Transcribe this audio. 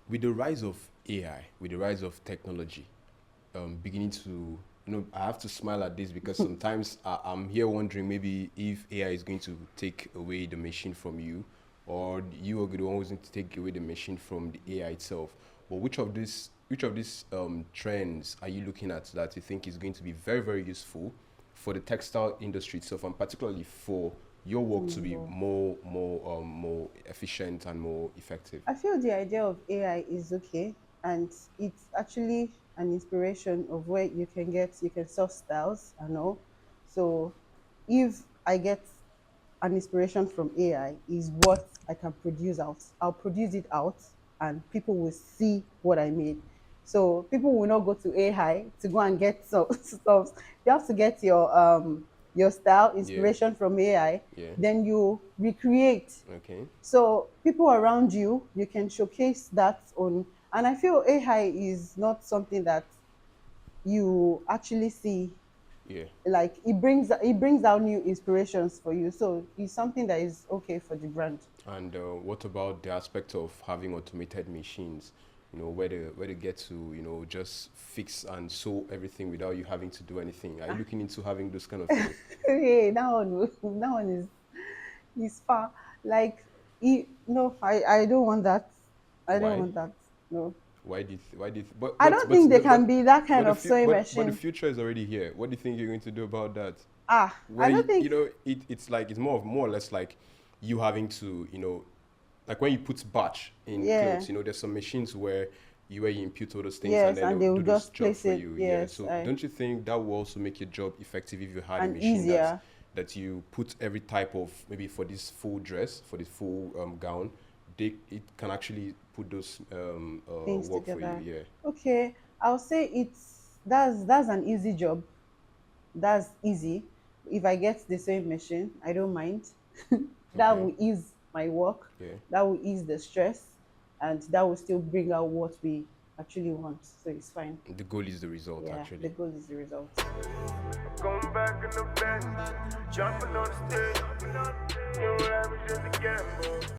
With the rise of AI, with the rise of technology, beginning to, I have to smile at this because sometimes I'm here wondering maybe if AI is going to take away the machine from you, or you are the one who's going to take away the machine from the AI itself. But which of these trends are you looking at that you think is going to be very, very useful for the textile industry itself, and particularly for your work to be Mm. more efficient and more effective? I feel the idea of AI is okay, and it's actually an inspiration of where you can source styles and all. So if I get an inspiration from AI is what I can produce out. I'll produce it out and people will see what I made. So people will not go to AI to go and get some stuff. You have to get your style Yeah, inspiration from AI, yeah. then you recreate. Okay. So people around you, you can showcase that on. And I feel AI is not something that you actually see, Yeah. like it brings out new inspirations for you, so it's something that is okay for the brand. And what about the aspect of having automated machines? Where they get to just fix and sew everything without you having to do anything. Are you looking into having those kind of things? Hey, that one is far, like, no, I don't want that. I don't Why? want that. No, But I but don't but think there but can but be that but kind the of fu- sewing but the machine. future is already here. What do you think you're going to do about that? I Where don't think. it's like it's more or less like you having to like when you put batch in Yeah. clothes, there's some machines where you input all those things and Yes, then and they'll they will do those just job place for it. you. Yeah. Yes, So I don't you think that will also make your job effective if you had a and machine that easier. that you put every type of, maybe for this full dress, for this full gown, it can actually put those Things work for you. together. Yeah. Okay, I'll say that's an easy job. That's easy. If I get the sewing machine, I don't mind. That Okay. will ease my work. Yeah. That will ease the stress, and that will still bring out what we actually want. So it's fine. The goal is the result, Yeah, the actually. goal is the result. Going back in the bed, jumping on the stage. You know, rap is just a gamble.